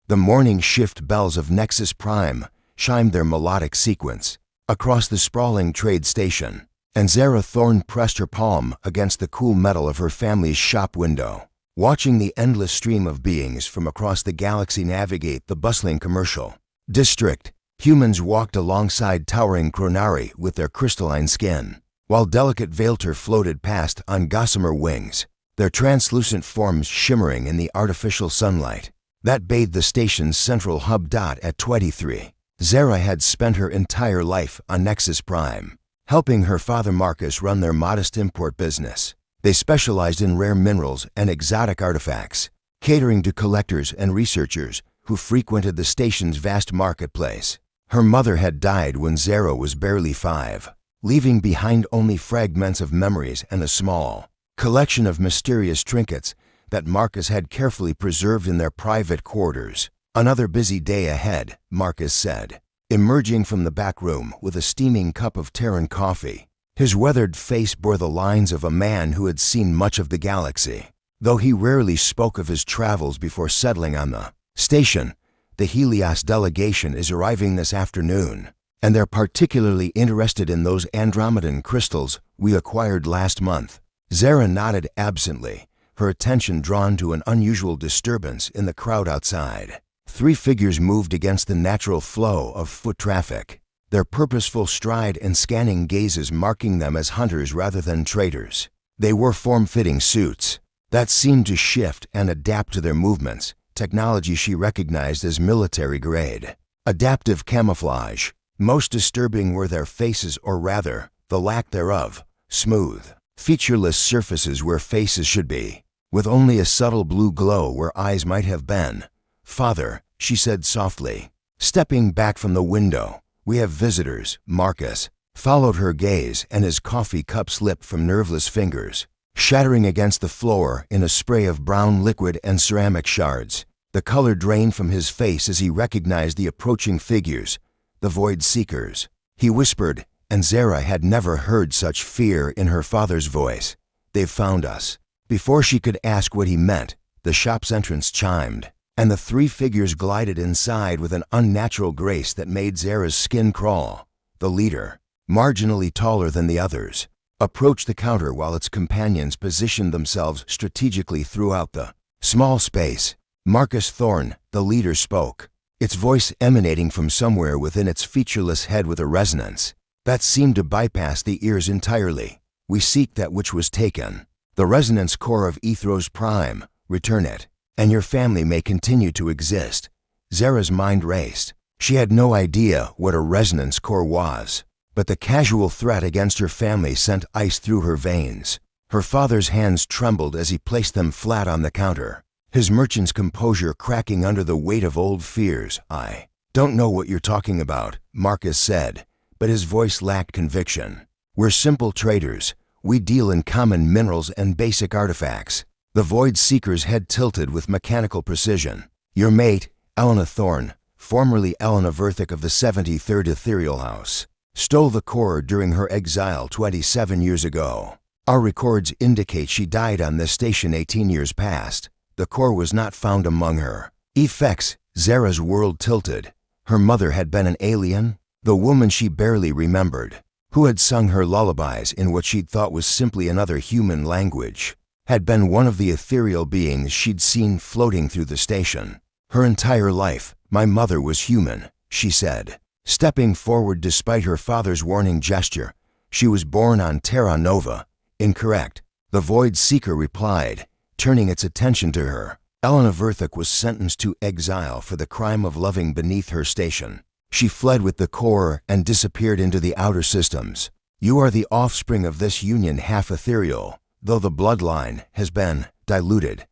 The morning shift bells of Nexus Prime chimed their melodic sequence across the sprawling trade station, and Zara Thorne pressed her palm against the cool metal of her family's shop window, watching the endless stream of beings from across the galaxy navigate the bustling commercial district. Humans walked alongside towering Chronari with their crystalline skin, while delicate Vaelter floated past on gossamer wings, their translucent forms shimmering in the artificial sunlight that bathed the station's central hub. At 23, Zara had spent her entire life on Nexus Prime, helping her father Marcus run their modest import business. They specialized in rare minerals and exotic artifacts, catering to collectors and researchers who frequented the station's vast marketplace. Her mother had died when Zara was barely 5, leaving behind only fragments of memories and a small collection of mysterious trinkets that Marcus had carefully preserved in their private quarters. Another busy day ahead, Marcus said, emerging from the back room with a steaming cup of Terran coffee. His weathered face bore the lines of a man who had seen much of the galaxy, though he rarely spoke of his travels before settling on the station. The Helios delegation is arriving this afternoon, and they're particularly interested in those Andromedan crystals we acquired last month. Zara nodded absently, her attention drawn to an unusual disturbance in the crowd outside. 3 figures moved against the natural flow of foot traffic, their purposeful stride and scanning gazes marking them as hunters rather than traders. They wore form-fitting suits that seemed to shift and adapt to their movements, technology she recognized as military grade. Adaptive camouflage. Most disturbing were their faces, or rather, the lack thereof. Smooth, featureless surfaces where faces should be, with only a subtle blue glow where eyes might have been. "Father," she said softly, stepping back from the window. "We have visitors." Marcus followed her gaze, and his coffee cup slipped from nerveless fingers, shattering against the floor in a spray of brown liquid and ceramic shards. The color drained from his face as he recognized the approaching figures, the Void Seekers. He whispered, and Zara had never heard such fear in her father's voice. "They've found us." Before she could ask what he meant, the shop's entrance chimed, and the 3 figures glided inside with an unnatural grace that made Zara's skin crawl. The leader, marginally taller than the others, approached the counter while its companions positioned themselves strategically throughout the small space. Marcus Thorne, the leader, spoke, its voice emanating from somewhere within its featureless head with a resonance that seemed to bypass the ears entirely. "We seek that which was taken, the resonance core of Ethros Prime. Return it, and your family may continue to exist." Zara's mind raced. She had no idea what a resonance core was, but the casual threat against her family sent ice through her veins. Her father's hands trembled as he placed them flat on the counter, his merchant's composure cracking under the weight of old fears. "I don't know what you're talking about," Marcus said, but his voice lacked conviction. "We're simple traders. We deal in common minerals and basic artifacts." The Void Seeker's head tilted with mechanical precision. "Your mate, Elena Thorne, formerly Elena Verthic of the 73rd Ethereal House, stole the core during her exile 27 years ago. Our records indicate she died on this station 18 years past. The core was not found among her effects." Zara's world tilted. Her mother had been an alien, the woman she barely remembered, who had sung her lullabies in what she'd thought was simply another human language, had been one of the ethereal beings she'd seen floating through the station. "Her entire life, my mother was human," she said, stepping forward despite her father's warning gesture. "She was born on Terra Nova." "Incorrect," the Void Seeker replied, turning its attention to her. "Elena Verthic was sentenced to exile for the crime of loving beneath her station. She fled with the core and disappeared into the outer systems. You are the offspring of this union, half ethereal, though the bloodline has been diluted."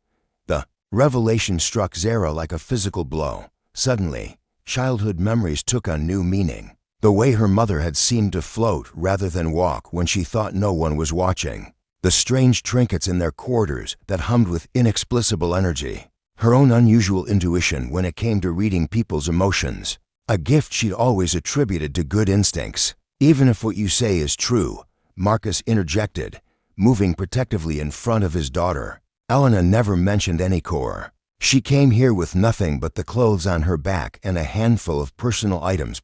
The revelation struck Zara like a physical blow. Suddenly, childhood memories took on new meaning. The way her mother had seemed to float rather than walk when she thought no one was watching. The strange trinkets in their quarters that hummed with inexplicable energy. Her own unusual intuition when it came to reading people's emotions. A gift she'd always attributed to good instincts. "Even if what you say is true," Marcus interjected, moving protectively in front of his daughter, "Elena never mentioned any core. She came here with nothing but the clothes on her back and a handful of personal items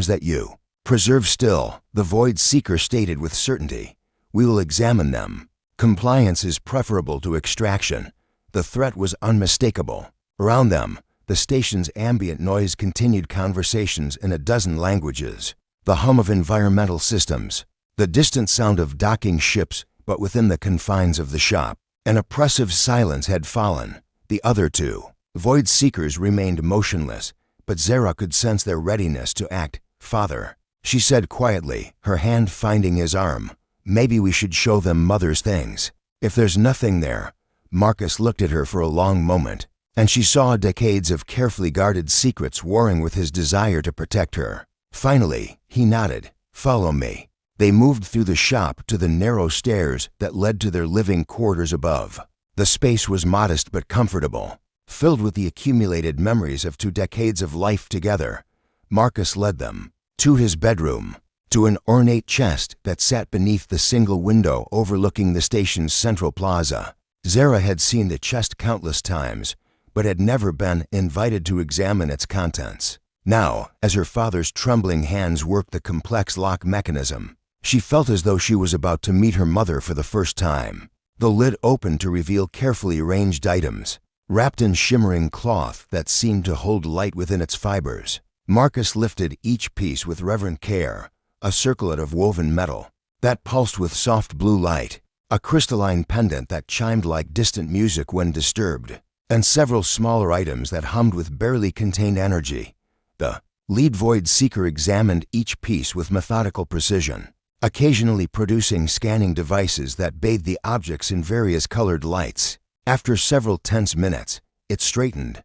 that you preserve still, the Void Seeker stated with certainty. We will examine them. Compliance is preferable to extraction. The threat was unmistakable. Around them, the station's ambient noise continued conversations in a dozen languages. The hum of environmental systems, the distant sound of docking ships, but within the confines of the shop. An oppressive silence had fallen. The other two Void Seekers remained motionless, but Zara could sense their readiness to act. "Father," she said quietly, her hand finding his arm. "Maybe we should show them Mother's things. If there's nothing there." Marcus looked at her for a long moment, and she saw decades of carefully guarded secrets warring with his desire to protect her. Finally, he nodded. "Follow me." They moved through the shop to the narrow stairs that led to their living quarters above. The space was modest but comfortable, filled with the accumulated memories of 2 decades of life together. Marcus led them to his bedroom, to an ornate chest that sat beneath the single window overlooking the station's central plaza. Zara had seen the chest countless times, but had never been invited to examine its contents. Now, as her father's trembling hands worked the complex lock mechanism, she felt as though she was about to meet her mother for the first time. The lid opened to reveal carefully arranged items, wrapped in shimmering cloth that seemed to hold light within its fibers. Marcus lifted each piece with reverent care, a circlet of woven metal that pulsed with soft blue light, a crystalline pendant that chimed like distant music when disturbed, and several smaller items that hummed with barely contained energy. The lead Void Seeker examined each piece with methodical precision, occasionally producing scanning devices that bathed the objects in various colored lights. After several tense minutes, it straightened.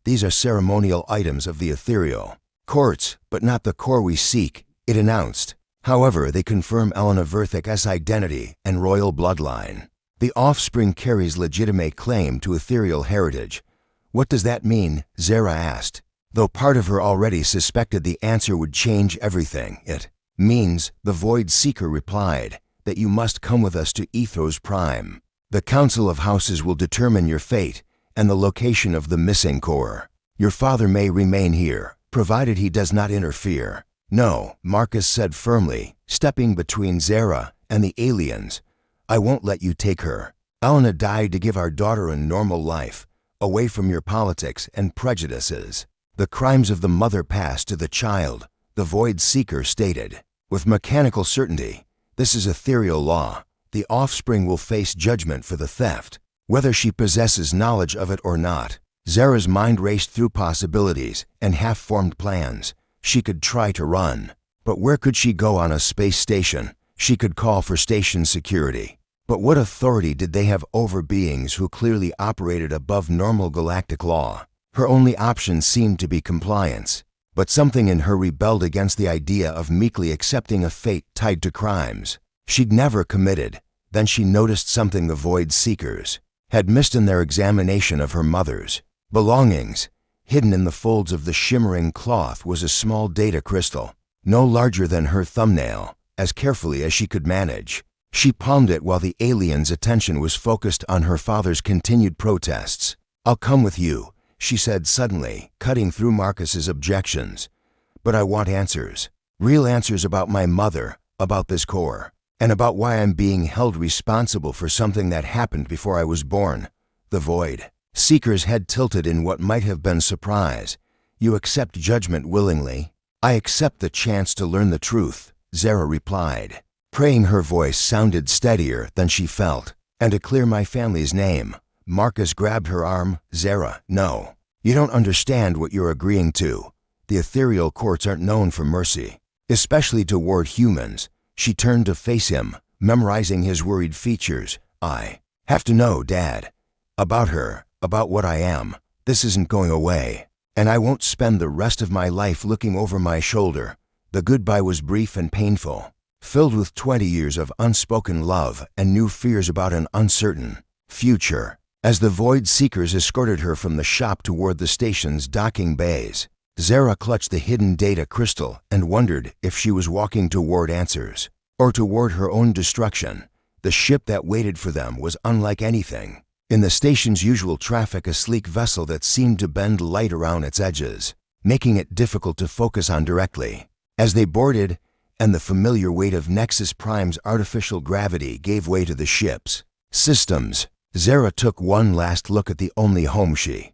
"These are ceremonial items of the ethereal courts, but not the core we seek," it announced. "However, they confirm Elena Verthic's identity and royal bloodline. The offspring carries legitimate claim to ethereal heritage." "What does that mean?" Zara asked, though part of her already suspected the answer would change everything. "It means," the Void Seeker replied, "that you must come with us to Ethos Prime. The Council of Houses will determine your fate and the location of the missing core. Your father may remain here, provided he does not interfere." "No," Marcus said firmly, stepping between Zara and the aliens. "I won't let you take her. Elena died to give our daughter a normal life, away from your politics and prejudices. The crimes of the mother pass to the child," the Void Seeker stated. With mechanical certainty, "This is ethereal law. The offspring will face judgment for the theft, whether she possesses knowledge of it or not." Zara's mind raced through possibilities and half-formed plans. She could try to run, but where could she go on a space station? She could call for station security, but what authority did they have over beings who clearly operated above normal galactic law? Her only option seemed to be compliance, but something in her rebelled against the idea of meekly accepting a fate tied to crimes she'd never committed. Then she noticed something the Void Seekers had missed in their examination of her mother's belongings. Hidden in the folds of the shimmering cloth was a small data crystal, no larger than her thumbnail, as carefully as she could manage. She palmed it while the alien's attention was focused on her father's continued protests. "I'll come with you," she said suddenly, cutting through Marcus's objections. "But I want answers. Real answers about my mother, about this core, and about why I'm being held responsible for something that happened before I was born." The Void Seeker's head tilted in what might have been surprise. "You accept judgment willingly?" "I accept the chance to learn the truth," Zara replied, praying her voice sounded steadier than she felt. "And to clear my family's name." Marcus grabbed her arm. "Zara, no. You don't understand what you're agreeing to. The ethereal courts aren't known for mercy, especially toward humans." She turned to face him, memorizing his worried features. "I have to know, Dad. About her, about what I am. This isn't going away. And I won't spend the rest of my life looking over my shoulder." The goodbye was brief and painful, filled with 20 years of unspoken love and new fears about an uncertain future. As the Void Seekers escorted her from the shop toward the station's docking bays, Zara clutched the hidden data crystal and wondered if she was walking toward answers, or toward her own destruction. The ship that waited for them was unlike anything In the station's usual traffic, a sleek vessel that seemed to bend light around its edges, making it difficult to focus on directly. As they boarded, and the familiar weight of Nexus Prime's artificial gravity gave way to the ship's systems, Zara took one last look at the only home she.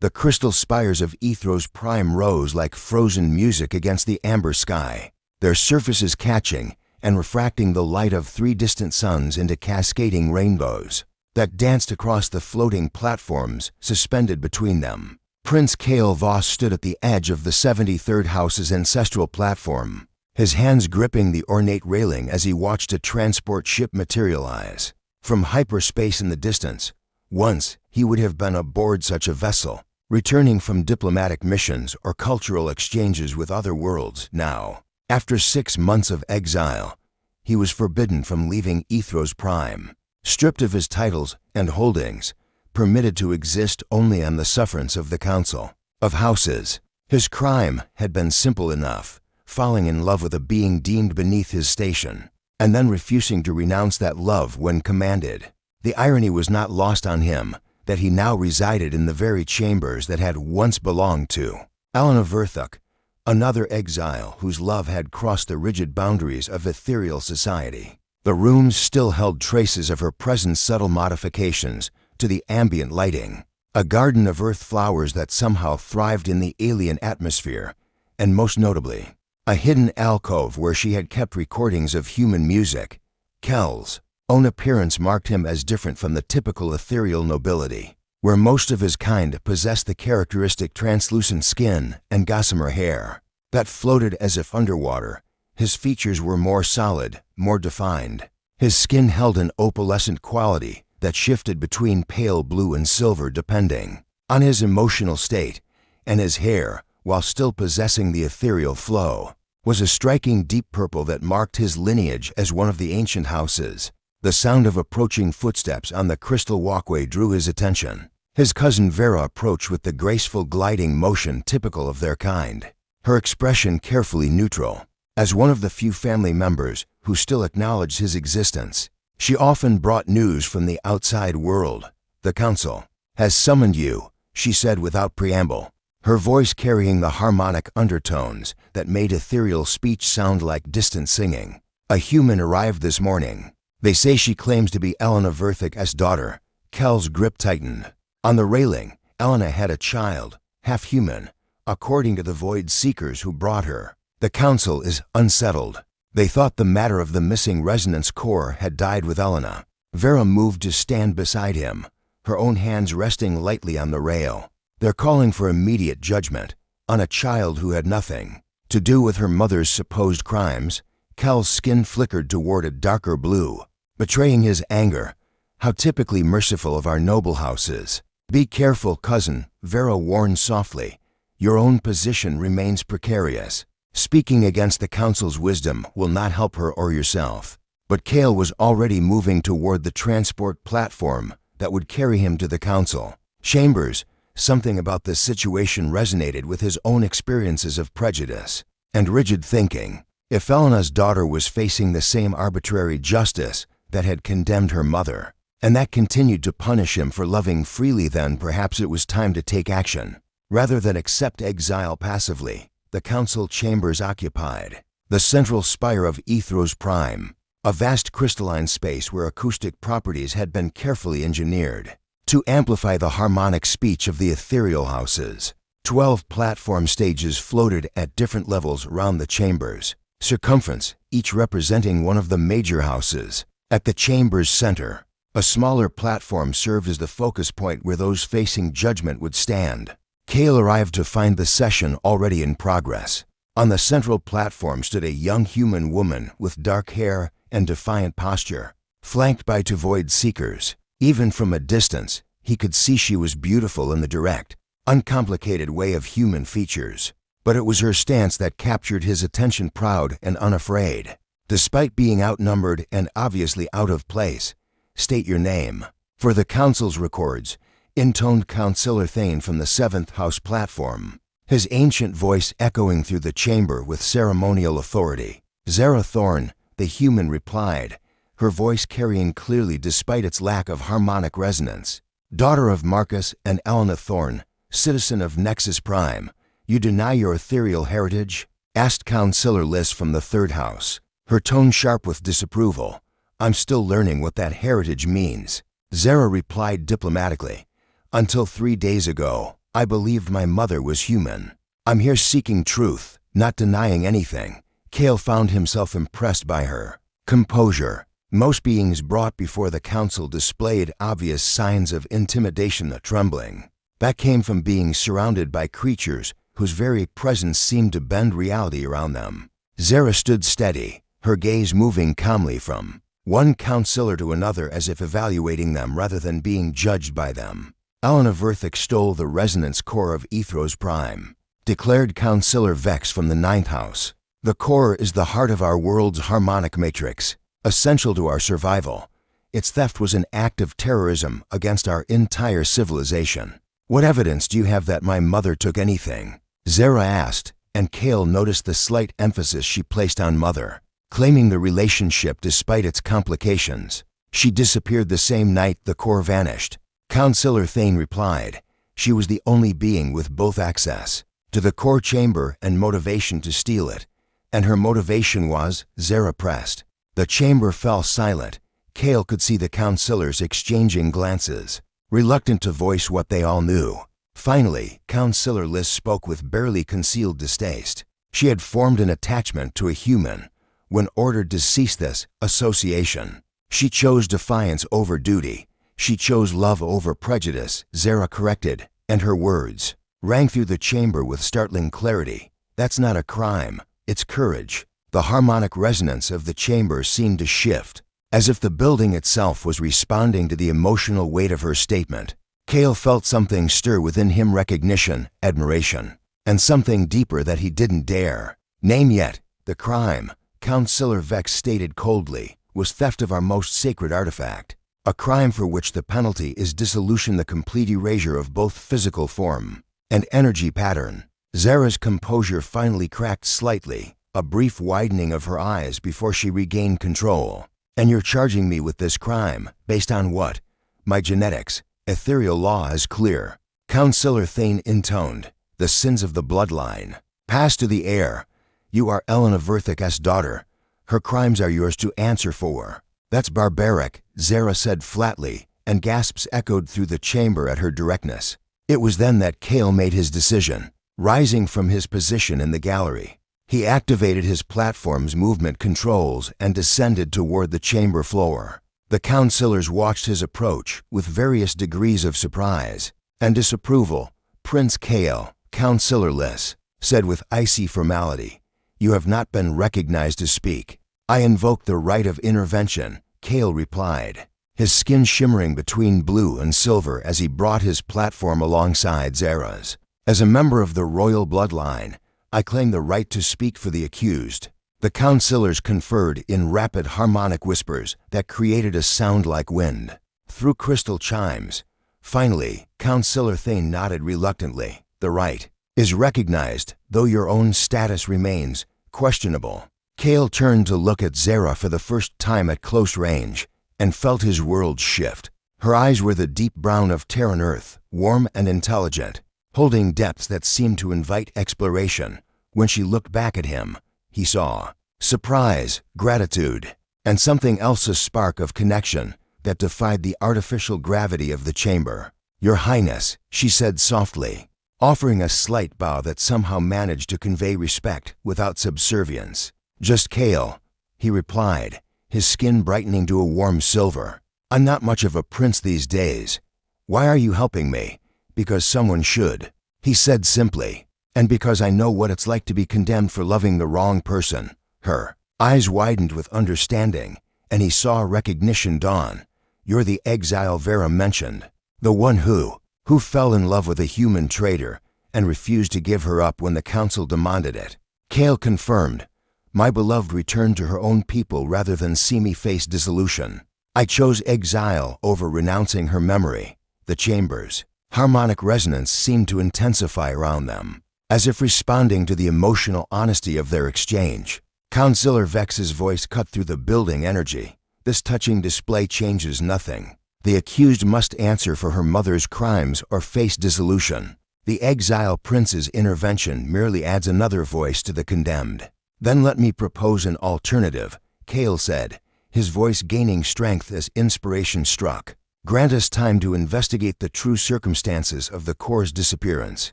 The crystal spires of Ethros Prime rose like frozen music against the amber sky, their surfaces catching and refracting the light of 3 distant suns into cascading rainbows that danced across the floating platforms suspended between them. Prince Kael Voss stood at the edge of the 73rd House's ancestral platform, his hands gripping the ornate railing as he watched a transport ship materialize from hyperspace in the distance. Once he would have been aboard such a vessel, returning from diplomatic missions or cultural exchanges with other worlds. Now, after 6 months of exile, he was forbidden from leaving Ethros Prime, stripped of his titles and holdings, permitted to exist only on the sufferance of the Council of Houses. His crime had been simple enough, falling in love with a being deemed beneath his station, and then refusing to renounce that love when commanded. The irony was not lost on him that he now resided in the very chambers that had once belonged to Elena Verthuk, another exile whose love had crossed the rigid boundaries of ethereal society. The rooms still held traces of her presence, subtle modifications to the ambient lighting, a garden of earth flowers that somehow thrived in the alien atmosphere, and most notably, a hidden alcove where she had kept recordings of human music. Kel's own appearance marked him as different from the typical ethereal nobility, where most of his kind possessed the characteristic translucent skin and gossamer hair that floated as if underwater. His features were more solid, more defined. His skin held an opalescent quality that shifted between pale blue and silver depending on his emotional state, and his hair, while still possessing the ethereal flow, was a striking deep purple that marked his lineage as one of the ancient houses. The sound of approaching footsteps on the crystal walkway drew his attention. His cousin Vera approached with the graceful gliding motion typical of their kind, her expression carefully neutral. As one of the few family members who still acknowledged his existence, she often brought news from the outside world. "The Council has summoned you," she said without preamble, her voice carrying the harmonic undertones that made ethereal speech sound like distant singing. "A human arrived this morning. They say she claims to be Elena Verthuk's daughter." Kel's grip tightened. On the railing, Elena had a child, half human, according to the void seekers who brought her. "The Council is unsettled. They thought the matter of the missing resonance core had died with Elena." Vera moved to stand beside him, her own hands resting lightly on the rail. "They're calling for immediate judgment on a child who had nothing to do with her mother's supposed crimes." Kel's skin flickered toward a darker blue, betraying his anger. "How typically merciful of our noble houses." "Be careful, cousin," Vera warned softly. "Your own position remains precarious. Speaking against the Council's wisdom will not help her or yourself." But Kael was already moving toward the transport platform that would carry him to the Council chambers. Something about this situation resonated with his own experiences of prejudice and rigid thinking. If Elena's daughter was facing the same arbitrary justice that had condemned her mother, and that continued to punish him for loving freely, then perhaps it was time to take action, rather than accept exile passively. The Council chambers occupied the central spire of Ethros Prime, a vast crystalline space where acoustic properties had been carefully engineered to amplify the harmonic speech of the ethereal houses. 12 platform stages floated at different levels around the chamber's circumference, each representing one of the major houses. At the chamber's center, a smaller platform served as the focus point where those facing judgment would stand. Kael arrived to find the session already in progress. On the central platform stood a young human woman with dark hair and defiant posture, flanked by 2 void seekers. Even from a distance, he could see she was beautiful in the direct, uncomplicated way of human features. But it was her stance that captured his attention, proud and unafraid. Despite being outnumbered and obviously out of place, "State your name." For the Council's records, intoned Councillor Thane from the 7th House platform, his ancient voice echoing through the chamber with ceremonial authority. "Zara Thorne," the human replied, her voice carrying clearly despite its lack of harmonic resonance. "Daughter of Marcus and Elena Thorne, citizen of Nexus Prime, you deny your ethereal heritage?" asked Counselor Liss from the third house, her tone sharp with disapproval. "I'm still learning what that heritage means." Zara replied diplomatically, "Until 3 days ago, I believed my mother was human. I'm here seeking truth, not denying anything." Kale found himself impressed by her composure. Most beings brought before the council displayed obvious signs of intimidation and trembling. That came from being surrounded by creatures whose very presence seemed to bend reality around them. Zara stood steady, her gaze moving calmly from one counselor to another as if evaluating them rather than being judged by them. "Elena Verth extol the resonance core of Ethros Prime," declared Counselor Vex from the 9th house. "The core is the heart of our world's harmonic matrix, essential to our survival. Its theft was an act of terrorism against our entire civilization." "What evidence do you have that my mother took anything?" Zara asked, and Kale noticed the slight emphasis she placed on mother, claiming the relationship despite its complications. "She disappeared the same night the core vanished." Counselor Thane replied, "She was the only being with both access to the core chamber and motivation to steal it. And her motivation was," Zara pressed. The chamber fell silent. Kale could see the counselors exchanging glances, reluctant to voice what they all knew. Finally, Counselor Liss spoke with barely concealed distaste. She had formed an attachment to a human when ordered to cease this association. She chose defiance over duty. She chose love over prejudice, Zara corrected, and her words rang through the chamber with startling clarity. "That's not a crime, it's courage." The harmonic resonance of the chamber seemed to shift, as if the building itself was responding to the emotional weight of her statement. Kale felt something stir within him, recognition, admiration, and something deeper that he didn't dare name yet. "The crime," Counselor Vex stated coldly, "was theft of our most sacred artifact. A crime for which the penalty is dissolution, the complete erasure of both physical form and energy pattern." Zara's composure finally cracked slightly, a brief widening of her eyes before she regained control. "And you're charging me with this crime, based on what?" "My genetics. Ethereal law is clear." Counselor Thane intoned, "The sins of the bloodline pass to the heir. You are Elena Verthic's daughter. Her crimes are yours to answer for." "That's barbaric," Zara said flatly, and gasps echoed through the chamber at her directness. It was then that Kale made his decision. Rising from his position in the gallery, he activated his platform's movement controls and descended toward the chamber floor. The counselors watched his approach with various degrees of surprise and disapproval. "Prince Kale," Counselor Liss said with icy formality, "you have not been recognized to speak." "I invoke the right of intervention," Kale replied, his skin shimmering between blue and silver as he brought his platform alongside Zara's. "As a member of the royal bloodline, I claim the right to speak for the accused." The counselors conferred in rapid harmonic whispers that created a sound like wind through crystal chimes. Finally, Counselor Thane nodded reluctantly. "The right is recognized, though your own status remains questionable." Kale turned to look at Zara for the first time at close range and felt his world shift. Her eyes were the deep brown of Terran earth, warm and intelligent, holding depths that seemed to invite exploration. When she looked back at him, he saw surprise, gratitude, and something else, a spark of connection that defied the artificial gravity of the chamber. "Your Highness," she said softly, offering a slight bow that somehow managed to convey respect without subservience. "Just Kale," he replied, his skin brightening to a warm silver. "I'm not much of a prince these days. Why are you helping me?" "Because someone should," he said simply, "and because I know what it's like to be condemned for loving the wrong person." Her eyes widened with understanding, and he saw recognition dawn. "You're the exile Vera mentioned, the one who fell in love with a human traitor and refused to give her up when the council demanded it." Kale confirmed, "My beloved returned to her own people rather than see me face dissolution. I chose exile over renouncing her memory." The chamber's harmonic resonance seemed to intensify around them, as if responding to the emotional honesty of their exchange. Counselor Vex's voice cut through the building energy. This touching display changes nothing. The accused must answer for her mother's crimes or face dissolution. The exile prince's intervention merely adds another voice to the condemned. Then let me propose an alternative, Kale said, his voice gaining strength as inspiration struck. Grant us time to investigate the true circumstances of the Core's disappearance.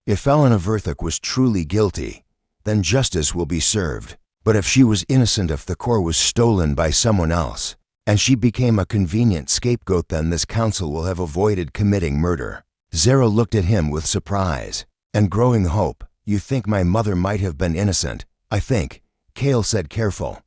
If Elena Verthuk was truly guilty, then justice will be served. But if she was innocent, if the Core was stolen by someone else, and she became a convenient scapegoat, then this council will have avoided committing murder. Zero looked at him with surprise and growing hope. You think my mother might have been innocent? I think, Kale said careful.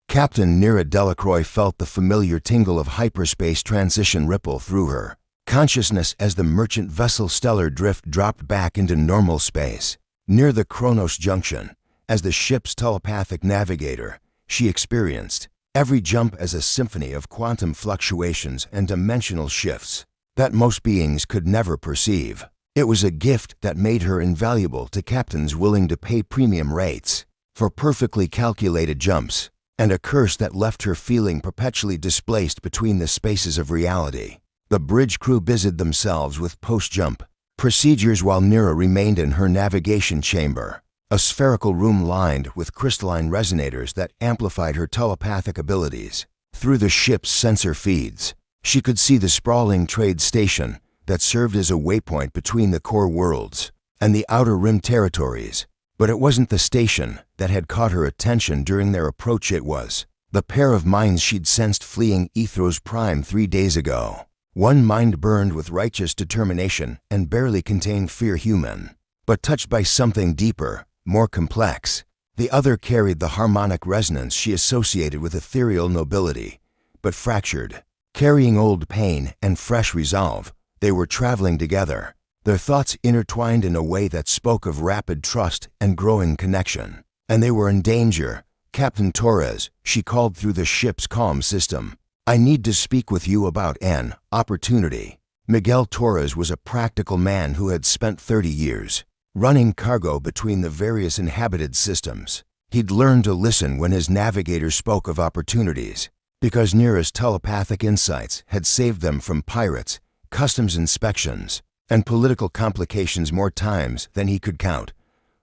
Captain Nira Delacroix felt the familiar tingle of hyperspace transition ripple through her consciousness as the merchant vessel Stellar Drift dropped back into normal space. Near the Kronos junction, as the ship's telepathic navigator, she experienced every jump as a symphony of quantum fluctuations and dimensional shifts that most beings could never perceive. It was a gift that made her invaluable to captains willing to pay premium rates for perfectly calculated jumps, and a curse that left her feeling perpetually displaced between the spaces of reality. The bridge crew busied themselves with post-jump procedures while Nira remained in her navigation chamber, a spherical room lined with crystalline resonators that amplified her telepathic abilities. Through the ship's sensor feeds, she could see the sprawling trade station that served as a waypoint between the core worlds and the outer rim territories. But it wasn't the station that had caught her attention during their approach. It was the pair of minds she'd sensed fleeing Ethros Prime 3 days ago. One mind burned with righteous determination and barely contained fear, human, but touched by something deeper, more complex. The other carried the harmonic resonance she associated with ethereal nobility, but fractured. Carrying old pain and fresh resolve, they were traveling together, their thoughts intertwined in a way that spoke of rapid trust and growing connection. And they were in danger. Captain Torres, she called through the ship's comm system. I need to speak with you about an opportunity. Miguel Torres was a practical man who had spent 30 years running cargo between the various inhabited systems. He'd learned to listen when his navigator spoke of opportunities, because Nira's telepathic insights had saved them from pirates, customs inspections, and political complications more times than he could count.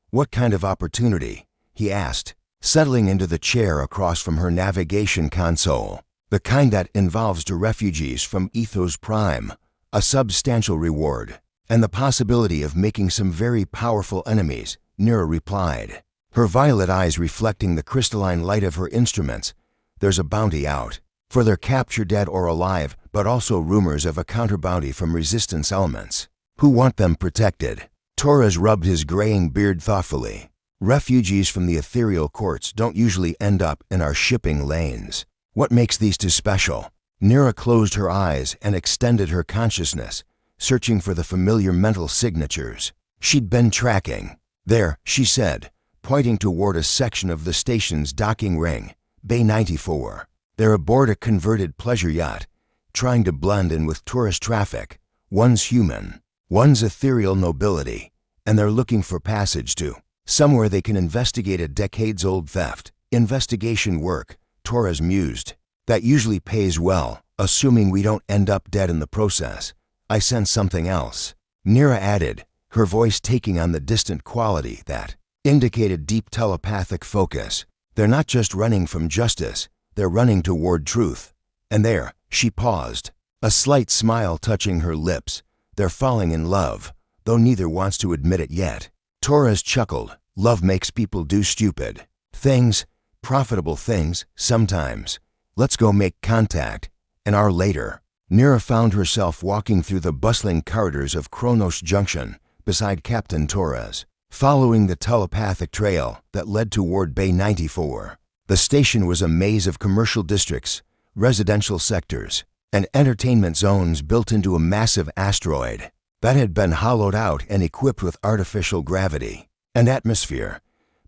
What kind of opportunity? He asked, settling into the chair across from her navigation console. The kind that involves the refugees from Ethos Prime, a substantial reward, and the possibility of making some very powerful enemies, Nira replied, her violet eyes reflecting the crystalline light of her instruments. There's a bounty out for their capture, dead or alive, but also rumors of a counter-bounty from resistance elements who want them protected. Torres rubbed his graying beard thoughtfully. Refugees from the ethereal courts don't usually end up in our shipping lanes. What makes these two special? Nira closed her eyes and extended her consciousness, searching for the familiar mental signatures she'd been tracking. There, she said, pointing toward a section of the station's docking ring, Bay 94. They're aboard a converted pleasure yacht, trying to blend in with tourist traffic. One's human, one's ethereal nobility, and they're looking for passage to somewhere they can investigate a decades-old theft. Investigation work, Torres mused. That usually pays well, assuming we don't end up dead in the process. I sense something else, Nira added, her voice taking on the distant quality that indicated deep telepathic focus. They're not just running from justice, they're running toward truth. And there, she paused, a slight smile touching her lips. They're falling in love, though neither wants to admit it yet. Torres chuckled. Love makes people do stupid things, profitable things, sometimes. Let's go make contact. An hour later, Nira found herself walking through the bustling corridors of Kronos Junction beside Captain Torres, following the telepathic trail that led toward Bay 94. The station was a maze of commercial districts, residential sectors, and entertainment zones built into a massive asteroid that had been hollowed out and equipped with artificial gravity and atmosphere.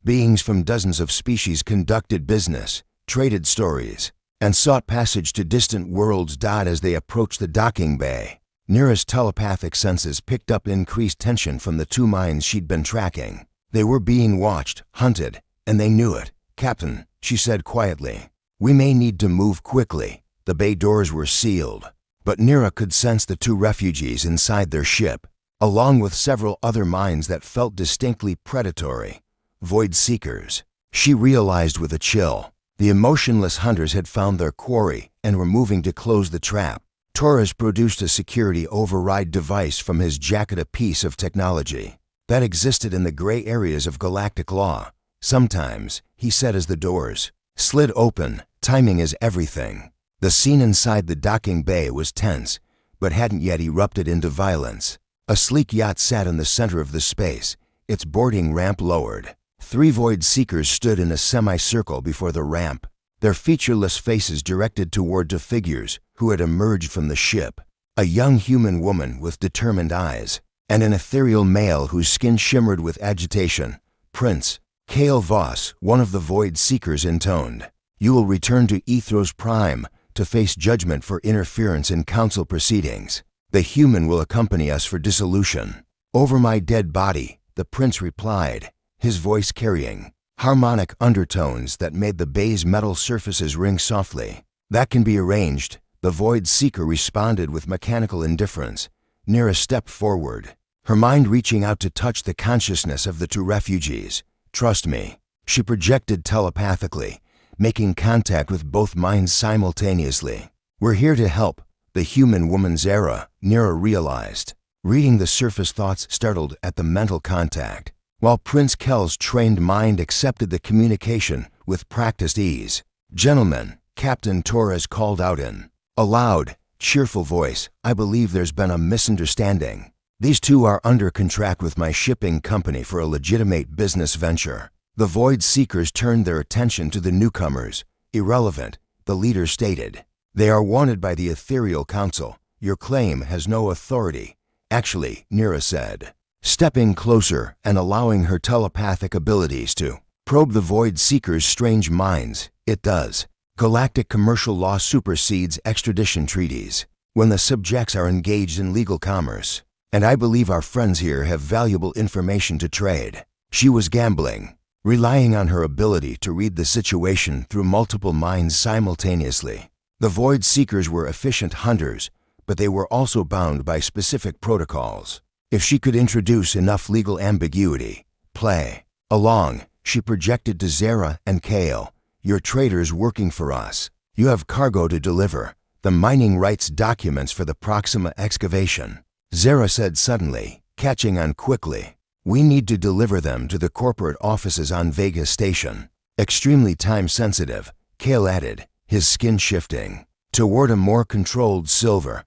Beings from dozens of species conducted business, traded stories, and sought passage to distant worlds. As they approached the docking bay, Nira's telepathic senses picked up increased tension from the two minds she'd been tracking. They were being watched, hunted, and they knew it. Captain, she said quietly, We may need to move quickly. The bay doors were sealed, but Nira could sense the two refugees inside their ship, along with several other minds that felt distinctly predatory. Void Seekers. She realized with a chill. The emotionless hunters had found their quarry and were moving to close the trap. Torres produced a security override device from his jacket, a piece of technology that existed in the gray areas of galactic law. Sometimes, he said as the doors slid open, timing is everything. The scene inside the docking bay was tense, but hadn't yet erupted into violence. A sleek yacht sat in the center of the space, its boarding ramp lowered. 3 Void Seekers stood in a semicircle before the ramp, their featureless faces directed toward 2 figures who had emerged from the ship. A young human woman with determined eyes, and an ethereal male whose skin shimmered with agitation. Prince Kale Voss, one of the Void Seekers, intoned, "You will return to Ethros Prime to face judgment for interference in council proceedings. The human will accompany us for dissolution." "Over my dead body," the prince replied, his voice carrying harmonic undertones that made the bay's metal surfaces ring softly. "That can be arranged," the Void Seeker responded with mechanical indifference. Nira stepped forward, her mind reaching out to touch the consciousness of the 2 refugees. "Trust me," she projected telepathically, making contact with both minds simultaneously. "We're here to help." The human woman Zara, Nira realized, reading the surface thoughts, startled at the mental contact, while Prince Kel's trained mind accepted the communication with practiced ease. "Gentlemen," Captain Torres called out in a loud, cheerful voice, "I believe there's been a misunderstanding. These 2 are under contract with my shipping company for a legitimate business venture." The Void Seekers turned their attention to the newcomers. "Irrelevant," the leader stated. "They are wanted by the Ethereal Council. Your claim has no authority." "Actually," Nira said, stepping closer and allowing her telepathic abilities to probe the Void Seekers' strange minds, "it does. Galactic commercial law supersedes extradition treaties when the subjects are engaged in legal commerce, and I believe our friends here have valuable information to trade." She was gambling, relying on her ability to read the situation through multiple minds simultaneously. The Void Seekers were efficient hunters, but they were also bound by specific protocols. If she could introduce enough legal ambiguity, play along, she projected to Zara and Kale, "You're traders working for us. You have cargo to deliver, the mining rights documents for the Proxima excavation." Zara said suddenly, catching on quickly, "We need to deliver them to the corporate offices on Vega Station." "Extremely time-sensitive," Kale added, his skin shifting toward a more controlled silver.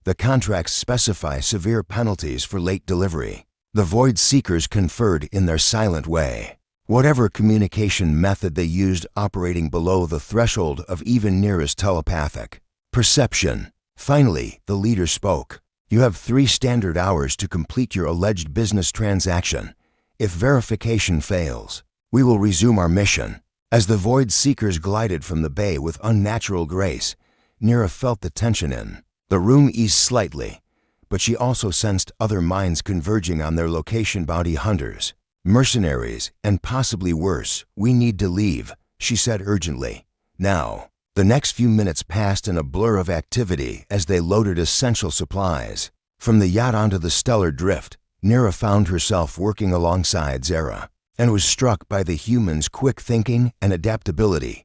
"The contracts specify severe penalties for late delivery." The Void Seekers conferred in their silent way, whatever communication method they used operating below the threshold of even Nira's telepathic perception. Finally, the leader spoke. "You have 3 standard hours to complete your alleged business transaction. If verification fails, we will resume our mission." As the Void Seekers glided from the bay with unnatural grace, Nira felt the tension in the room ease slightly, but she also sensed other minds converging on their location: bounty hunters, mercenaries, and possibly worse. "We need to leave," she said urgently. "Now." The next few minutes passed in a blur of activity as they loaded essential supplies. From the yacht onto the stellar drift, Nira found herself working alongside Zara, and was struck by the humans' quick thinking and adaptability.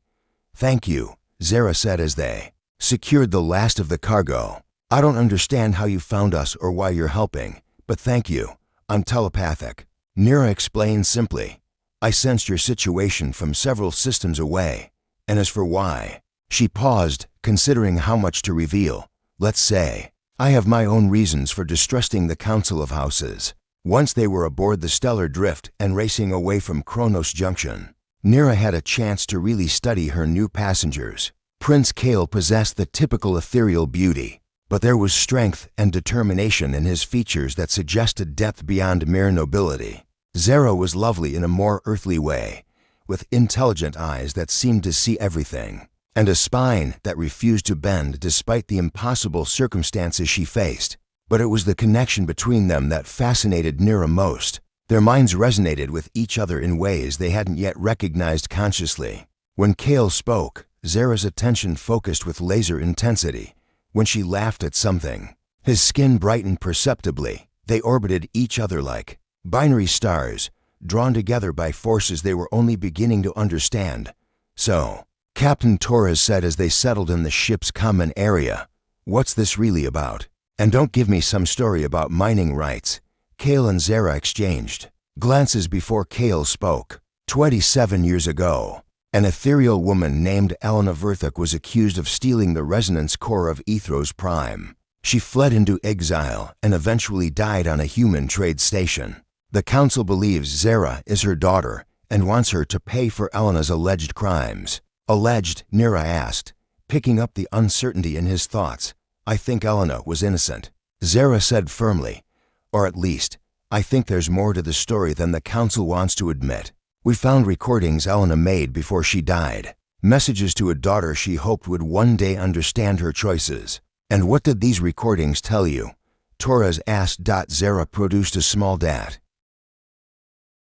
"Thank you," Zara said as they secured the last of the cargo. "I don't understand how you found us or why you're helping, but thank you. I'm telepathic." Nira explained simply, "I sensed your situation from several systems away, and as for why..." She paused, considering how much to reveal. "Let's say, I have my own reasons for distrusting the Council of Houses." Once they were aboard the stellar drift and racing away from Kronos Junction, Nira had a chance to really study her new passengers. Prince Kale possessed the typical ethereal beauty, but there was strength and determination in his features that suggested depth beyond mere nobility. Zara was lovely in a more earthly way, with intelligent eyes that seemed to see everything, and a spine that refused to bend despite the impossible circumstances she faced. But it was the connection between them that fascinated Nira most. Their minds resonated with each other in ways they hadn't yet recognized consciously. When Kale spoke, Zara's attention focused with laser intensity. When she laughed at something, his skin brightened perceptibly. They orbited each other like binary stars, drawn together by forces they were only beginning to understand. "So," Captain Torres said as they settled in the ship's common area, "what's this really about? And don't give me some story about mining rights." Kale and Zara exchanged glances before Kale spoke. 27 years ago, an ethereal woman named Elena Verthuk was accused of stealing the resonance core of Ethros Prime. She fled into exile and eventually died on a human trade station. The council believes Zara is her daughter and wants her to pay for Elena's alleged crimes. "Alleged?" Nira asked, picking up the uncertainty in his thoughts. "I think Elena was innocent," Zara said firmly. "Or at least, I think there's more to the story than the council wants to admit. We found recordings Elena made before she died, messages to a daughter she hoped would one day understand her choices." "And what did these recordings tell you?" Torres asked. Zara produced a small dat.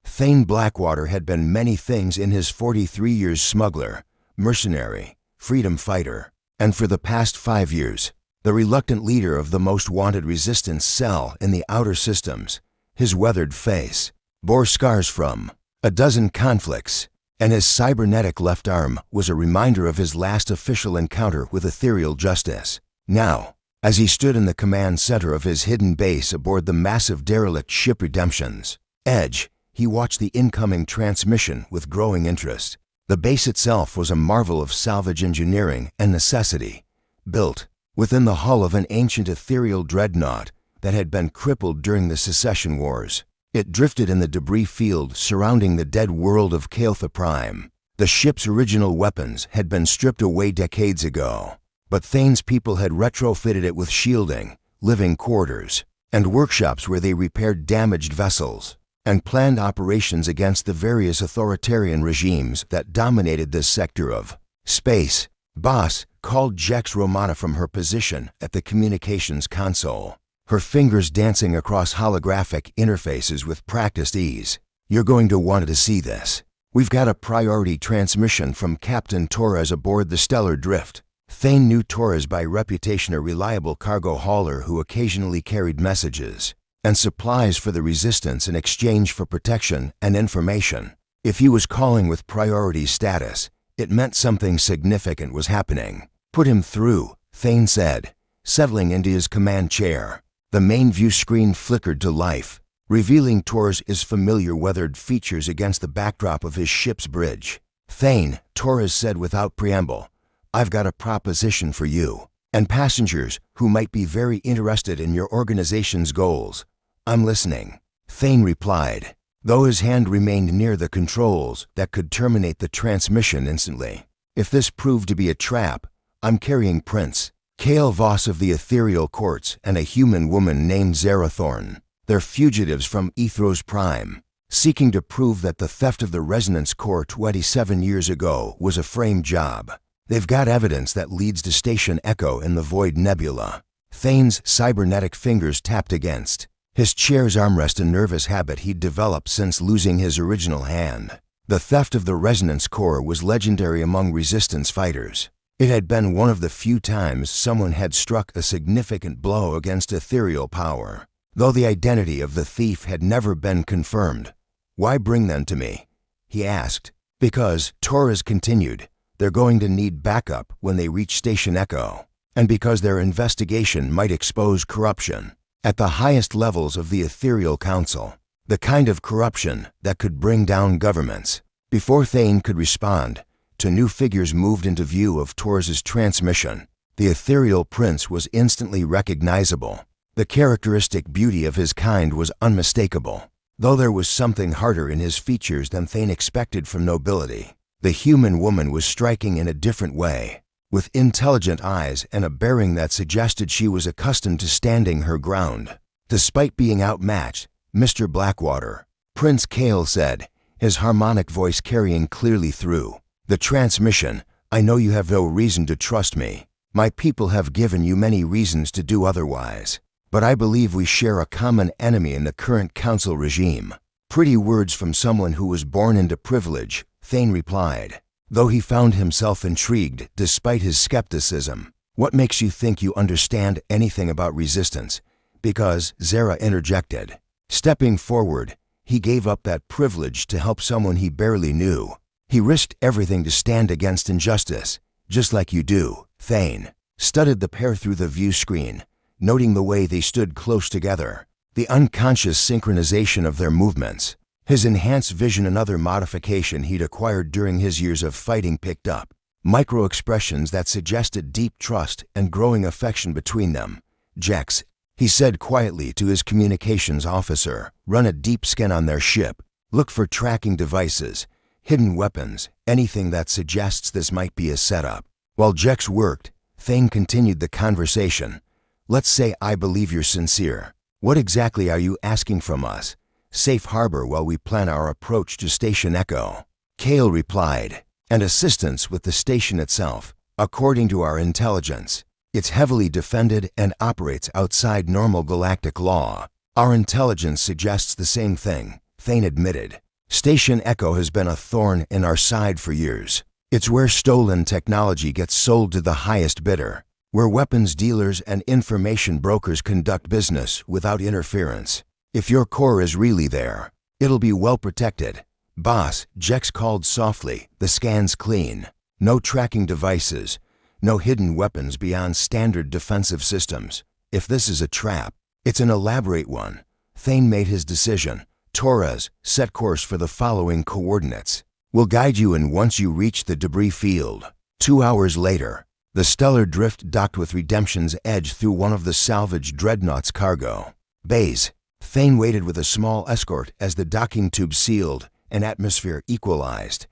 Thane Blackwater had been many things in his 43 years: smuggler, mercenary, freedom fighter, and for the past 5 years, the reluctant leader of the most wanted resistance cell in the outer systems. His weathered face bore scars from a dozen conflicts, and his cybernetic left arm was a reminder of his last official encounter with ethereal justice. Now, as he stood in the command center of his hidden base aboard the massive derelict ship Redemption's Edge, he watched the incoming transmission with growing interest. The base itself was a marvel of salvage engineering and necessity, built within the hull of an ancient ethereal dreadnought that had been crippled during the Secession Wars. It drifted in the debris field surrounding the dead world of Kael'tha Prime. The ship's original weapons had been stripped away decades ago, but Thane's people had retrofitted it with shielding, living quarters, and workshops where they repaired damaged vessels and planned operations against the various authoritarian regimes that dominated this sector of space. Boss called Jex Romana from her position at the communications console, her fingers dancing across holographic interfaces with practiced ease. "You're going to want to see this. We've got a priority transmission from Captain Torres aboard the Stellar Drift." Thane knew Torres by reputation, a reliable cargo hauler who occasionally carried messages and supplies for the Resistance in exchange for protection and information. If he was calling with priority status, it meant something significant was happening. "Put him through," Thane said, settling into his command chair. The main view screen flickered to life, revealing Torres' familiar weathered features against the backdrop of his ship's bridge. "Thane," Torres said without preamble, "I've got a proposition for you and passengers who might be very interested in your organization's goals." "I'm listening," Thane replied, though his hand remained near the controls that could terminate the transmission instantly. "If this proved to be a trap, I'm carrying Prince Kale Voss of the Ethereal Courts and a human woman named Zara Thorn. They're fugitives from Ethros Prime, seeking to prove that the theft of the resonance core 27 years ago was a frame job. They've got evidence that leads to Station Echo in the Void Nebula." Thane's cybernetic fingers tapped against his chair's armrest, a nervous habit he'd developed since losing his original hand. The theft of the resonance core was legendary among resistance fighters. It had been one of the few times someone had struck a significant blow against ethereal power, though the identity of the thief had never been confirmed. "Why bring them to me?" he asked. "Because," Torres continued, "they're going to need backup when they reach Station Echo, and because their investigation might expose corruption at the highest levels of the Ethereal Council, the kind of corruption that could bring down governments." Before Thane could respond, two new figures moved into view of Torres' transmission. The ethereal prince was instantly recognizable. The characteristic beauty of his kind was unmistakable, though there was something harder in his features than Thane expected from nobility. The human woman was striking in a different way, with intelligent eyes and a bearing that suggested she was accustomed to standing her ground. "Despite being outmatched, Mr. Blackwater," Prince Kale said, his harmonic voice carrying clearly through the transmission, "I know you have no reason to trust me. My people have given you many reasons to do otherwise, but I believe we share a common enemy in the current council regime." "Pretty words from someone who was born into privilege," Thane replied. though he found himself intrigued despite his skepticism. "What makes you think you understand anything about resistance?" "Because," Zara interjected. Stepping forward, he gave up that privilege to help someone he barely knew. He risked everything to stand against injustice, just like you do. Thane studied the pair through the view screen, noting the way they stood close together, the unconscious synchronization of their movements. His enhanced vision, another modification he'd acquired during his years of fighting, picked up micro-expressions that suggested deep trust and growing affection between them. "Jex," he said quietly to his communications officer, "run a deep scan on their ship. Look for tracking devices, hidden weapons, anything that suggests this might be a setup." While Jex worked, Thane continued the conversation. "Let's say I believe you're sincere. What exactly are you asking from us?" "Safe harbor while we plan our approach to Station Echo," Kale replied, "and assistance with the station itself. According to our intelligence, it's heavily defended and operates outside normal galactic law." "Our intelligence suggests the same thing," Thane admitted. "Station Echo has been a thorn in our side for years. It's where stolen technology gets sold to the highest bidder, where weapons dealers and information brokers conduct business without interference. If your core is really there, it'll be well protected." "Boss," Jex called softly, "the scan's clean. No tracking devices, no hidden weapons beyond standard defensive systems. If this is a trap, it's an elaborate one." Thane made his decision. "Torres, set course for the following coordinates. We'll guide you in once you reach the debris field." 2 hours later, the Stellar Drift docked with Redemption's Edge through one of the salvaged Dreadnought's cargo bays. Thane waited with a small escort as the docking tube sealed and atmosphere equalized.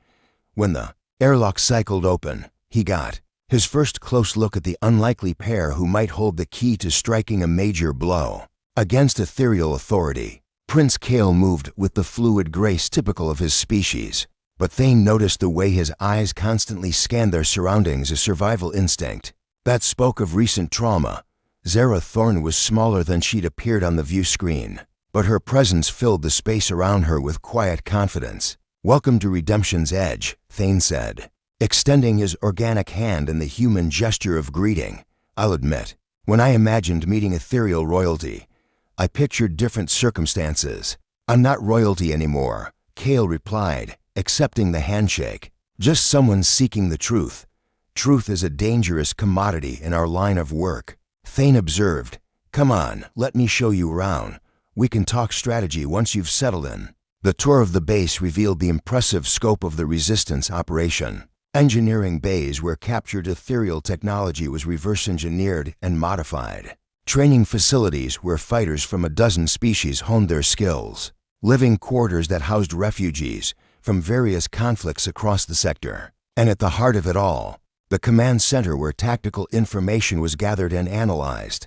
When the airlock cycled open, he got his first close look at the unlikely pair who might hold the key to striking a major blow against ethereal authority. Prince Kale moved with the fluid grace typical of his species, but Thane noticed the way his eyes constantly scanned their surroundings, a survival instinct that spoke of recent trauma. Zara Thorne was smaller than she'd appeared on the view screen, but her presence filled the space around her with quiet confidence. "Welcome to Redemption's Edge," Thane said, extending his organic hand in the human gesture of greeting. "I'll admit, when I imagined meeting ethereal royalty, I pictured different circumstances." "I'm not royalty anymore," Kale replied, accepting the handshake. "Just someone seeking the truth. Truth is a dangerous commodity in our line of work." Thane observed. "Come on, let me show you around. We can talk strategy once you've settled in." The tour of the base revealed the impressive scope of the Resistance operation. Engineering bays where captured ethereal technology was reverse engineered and modified. Training facilities where fighters from a dozen species honed their skills. Living quarters that housed refugees from various conflicts across the sector. And at the heart of it all, the command center where tactical information was gathered and analyzed.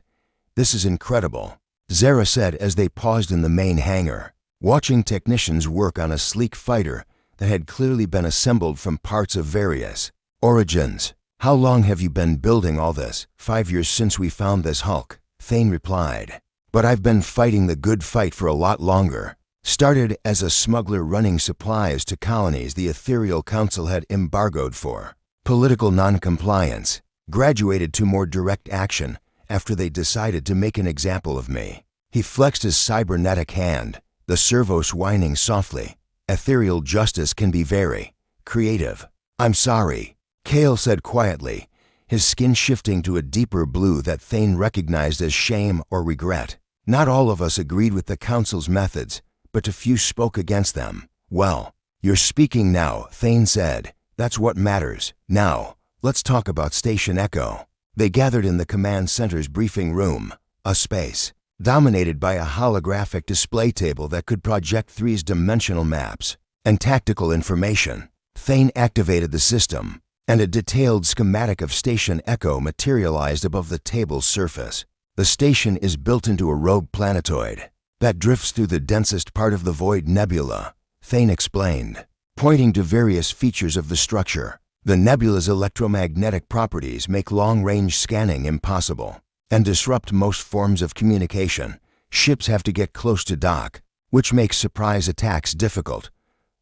"This is incredible," Zara said as they paused in the main hangar, watching technicians work on a sleek fighter that had clearly been assembled from parts of various origins. "How long have you been building all this?" "5 years since we found this hulk," Thane replied. "But I've been fighting the good fight for a lot longer." Started as a smuggler running supplies to colonies the Ethereal Council had embargoed for political non-compliance, graduated to more direct action after they decided to make an example of me. He flexed his cybernetic hand, the servos whining softly. "Ethereal justice can be very creative." "I'm sorry," Kale said quietly, his skin shifting to a deeper blue that Thane recognized as shame or regret. "Not all of us agreed with the Council's methods, but a few spoke against them." "Well, you're speaking now," Thane said. "That's what matters. Now, let's talk about Station Echo." They gathered in the command center's briefing room, a space dominated by a holographic display table that could project 3-dimensional maps and tactical information. Thane activated the system, and a detailed schematic of Station Echo materialized above the table's surface. "The station is built into a rogue planetoid that drifts through the densest part of the Void Nebula," Thane explained, pointing to various features of the structure. "The nebula's electromagnetic properties make long-range scanning impossible and disrupt most forms of communication. Ships have to get close to dock, which makes surprise attacks difficult."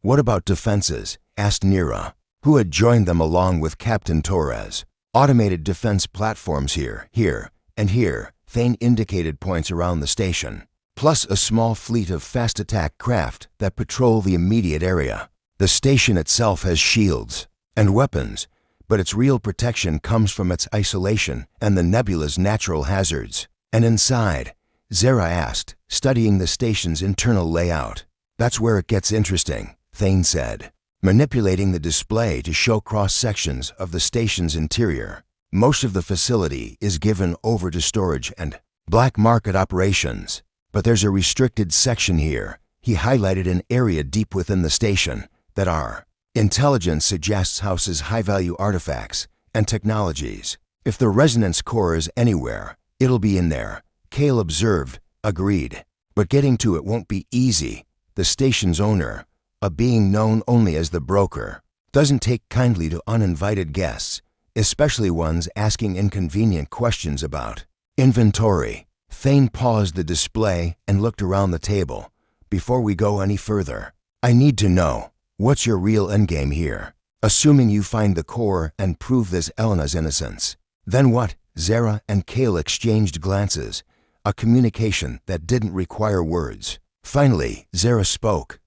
"What about defenses?" asked Nira. who had joined them along with Captain Torres. Automated defense platforms here, and here, Thane indicated points around the station, plus a small fleet of fast attack craft that patrol the immediate area. The station itself has shields and weapons, but its real protection comes from its isolation and the nebula's natural hazards. And inside, Zara asked, studying the station's internal layout. That's where it gets interesting, Thane said, manipulating the display to show cross-sections of the station's interior. Most of the facility is given over to storage and black market operations, but there's a restricted section here. He highlighted an area deep within the station that our intelligence suggests houses high-value artifacts and technologies. If the resonance core is anywhere, it'll be in there, Kale observed, agreed. But getting to it won't be easy. The station's owner, a being known only as the broker, doesn't take kindly to uninvited guests, especially ones asking inconvenient questions about inventory. Thane paused the display and looked around the table. Before we go any further, I need to know, what's your real endgame here? Assuming you find the core and prove this Elena's innocence. Then what? Zara and Kale exchanged glances, a communication that didn't require words. Finally, Zara spoke.